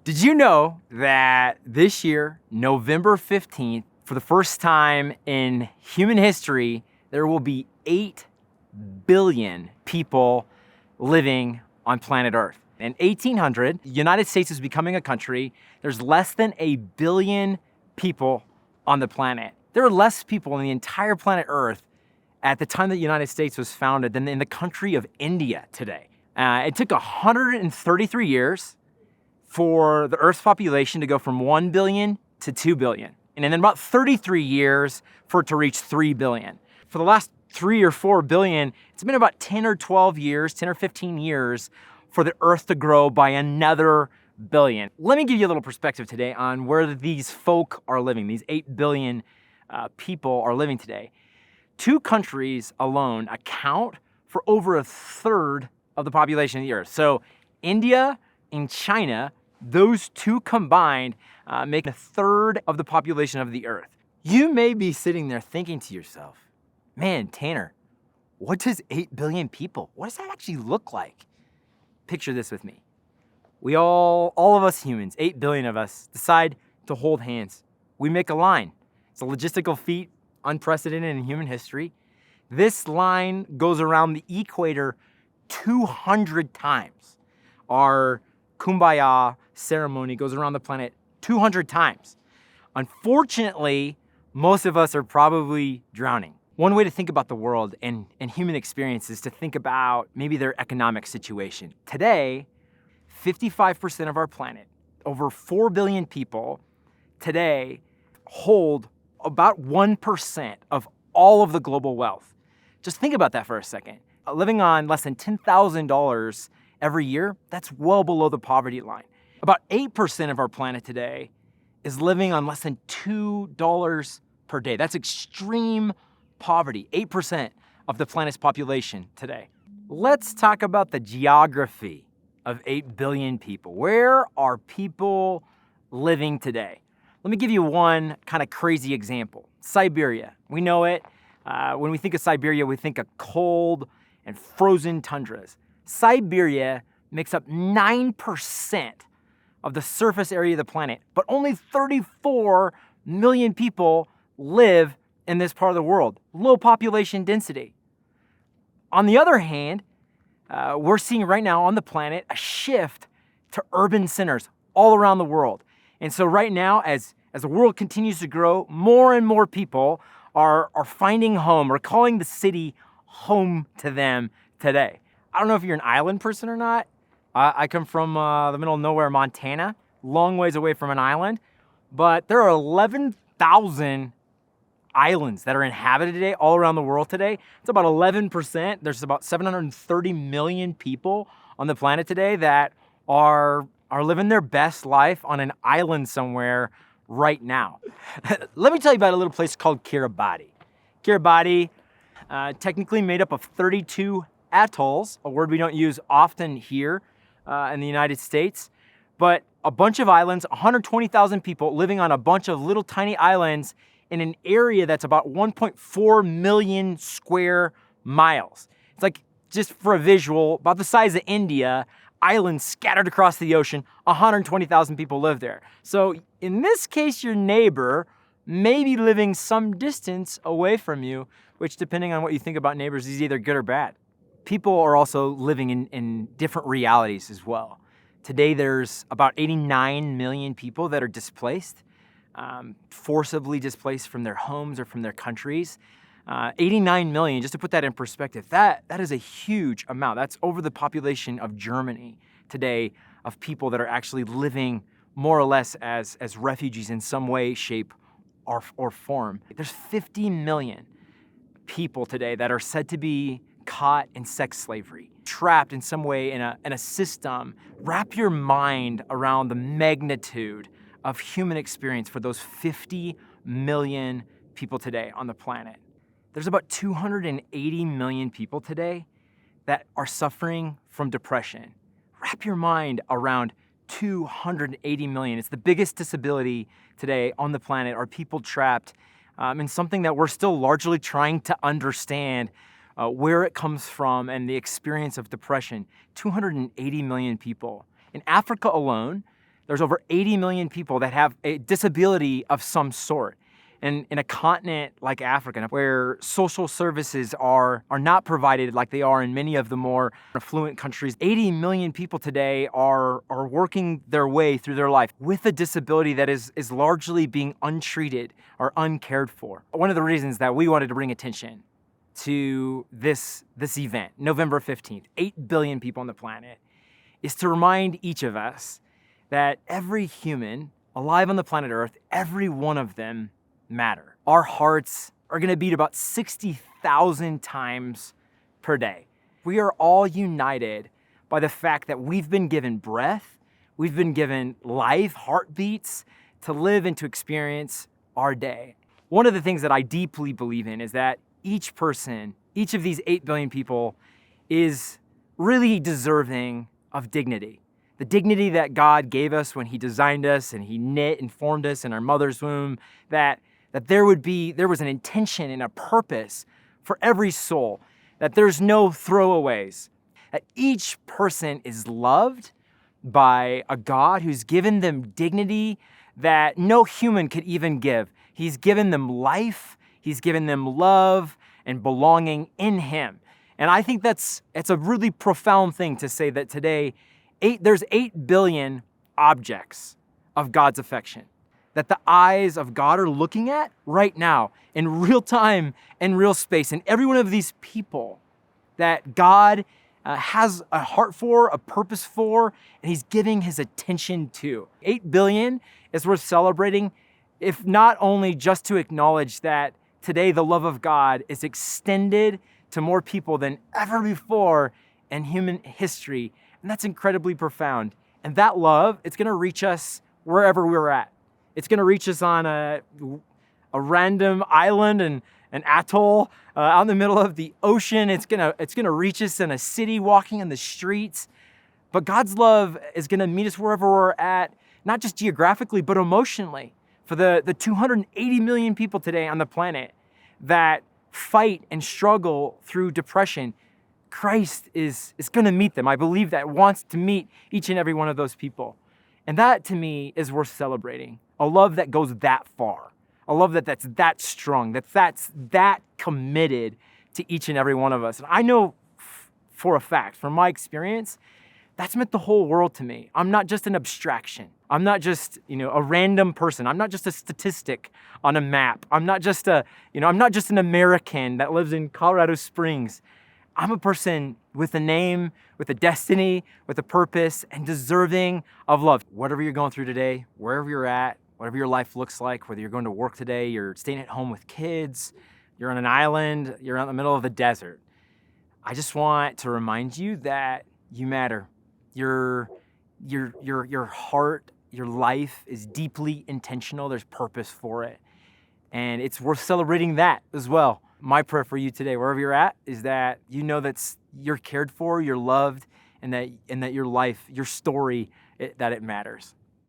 Did you know that this year, November 15th, for the first time in human history, there will be 8 billion people living on planet Earth? In 1800, the United States was becoming a country. There's less than 1 billion people on the planet. There are less people on the entire planet Earth at the time that the United States was founded than in the country of India today. It took 133 years for the Earth's population to go from 1 billion to 2 billion. And then about 33 years for it to reach 3 billion. For the last 3 or 4 billion, it's been about 10 or 12 years, 10 or 15 years for the Earth to grow by another billion. Let me give you a little perspective today on where these folk are living, these 8 billion people are living today. 2 countries alone account for over a third of the population of the Earth. So India and China, those 2 combined make a third of the population of the Earth. You may be sitting there thinking to yourself, man, Tanner, what does 8 billion people, what does that actually look like? Picture this with me. We all of us humans, 8 billion of us, decide to hold hands. We make a line. It's a logistical feat, unprecedented in human history. This line goes around the equator 200 times. Our Kumbaya ceremony goes around the planet 200 times. Unfortunately, most of us are probably drowning. One way to think about the world and human experience is to think about maybe their economic situation. Today, 55% of our planet, over 4 billion people today, hold about 1% of all of the global wealth. Just think about that for a second. Living on less than $10,000 every year, that's well below the poverty line. About 8% of our planet today is living on less than $2 per day. That's extreme poverty, 8% of the planet's population today. Let's talk about the geography of 8 billion people. Where are people living today? Let me give you one kind of crazy example. Siberia, we know it. When we think of Siberia, we think of cold and frozen tundras. Siberia makes up 9% of the surface area of the planet, but only 34 million people live in this part of the world. Low population density. On the other hand, we're seeing right now on the planet a shift to urban centers all around the world. And so right now, as the world continues to grow, more and more people are finding home or calling the city home to them today. I don't know if you're an island person or not. I come from the middle of nowhere, Montana, long ways away from an island, but there are 11,000 islands that are inhabited today all around the world today. It's about 11%. There's about 730 million people on the planet today that are living their best life on an island somewhere right now. Let me tell you about a little place called Kiribati. Kiribati, technically made up of 32 atolls, a word we don't use often here in the United States, but a bunch of islands, 120,000 people living on a bunch of little tiny islands in an area that's about 1.4 million square miles. It's like, just for a visual, about the size of India, islands scattered across the ocean, 120,000 people live there. So in this case, your neighbor may be living some distance away from you, which, depending on what you think about neighbors, is either good or bad. People are also living in different realities as well. Today, there's about 89 million people that are displaced, forcibly displaced from their homes or from their countries. 89 million, just to put that in perspective, that is a huge amount. That's over the population of Germany today, of people that are actually living more or less as refugees in some way, shape, or form. There's 50 million people today that are said to be caught in sex slavery, trapped in some way in a system. Wrap your mind around the magnitude of human experience for those 50 million people today on the planet. There's about 280 million people today that are suffering from depression. Wrap your mind around 280 million. It's the biggest disability today on the planet, are people trapped in something that we're still largely trying to understand where it comes from and the experience of depression. 280 million people. In Africa alone, There's over 80 million people that have a disability of some sort. And in a continent like Africa, where social services are not provided like they are in many of the more affluent countries, 80 million people today are working their way through their life with a disability that is largely being untreated or uncared for. One of the reasons that we wanted to bring attention to this event, November 15th, 8 billion people on the planet, is to remind each of us that every human alive on the planet Earth, every one of them matter. Our hearts are gonna beat about 60,000 times per day. We are all united by the fact that we've been given breath, we've been given life, heartbeats to live and to experience our day. One of the things that I deeply believe in is that each person, each of these 8 billion people is really deserving of dignity. The dignity that God gave us when He designed us and He knit and formed us in our mother's womb, that there was an intention and a purpose for every soul, that there's no throwaways, that each person is loved by a God who's given them dignity that no human could even give. He's given them life, He's given them love and belonging in Him. And I think it's a really profound thing to say that today, there's 8 billion objects of God's affection that the eyes of God are looking at right now in real time and real space. And every one of these people that God has a heart for, a purpose for, and He's giving His attention to. 8 billion is worth celebrating, if not only just to acknowledge that today the love of God is extended to more people than ever before in human history. And that's incredibly profound. And that love, it's gonna reach us wherever we're at. It's gonna reach us on a random island and an atoll out in the middle of the ocean. It's gonna reach us in a city walking in the streets. But God's love is gonna meet us wherever we're at, not just geographically, but emotionally. For the 280 million people today on the planet that fight and struggle through depression, Christ is gonna meet them. I believe that, wants to meet each and every one of those people. And that to me is worth celebrating. A love that goes that far. A love that's that strong, that's that committed to each and every one of us. And I know for a fact, from my experience, that's meant the whole world to me. I'm not just an abstraction. I'm not just, a random person. I'm not just a statistic on a map. I'm not just an American that lives in Colorado Springs. I'm a person with a name, with a destiny, with a purpose, and deserving of love. Whatever you're going through today, wherever you're at, whatever your life looks like, whether you're going to work today, you're staying at home with kids, you're on an island, you're out in the middle of the desert, I just want to remind you that you matter. Your heart, your life is deeply intentional. There's purpose for it. And it's worth celebrating that as well. My prayer for you today, wherever you're at, is that you know that you're cared for, you're loved, and that your life, your story, that it matters.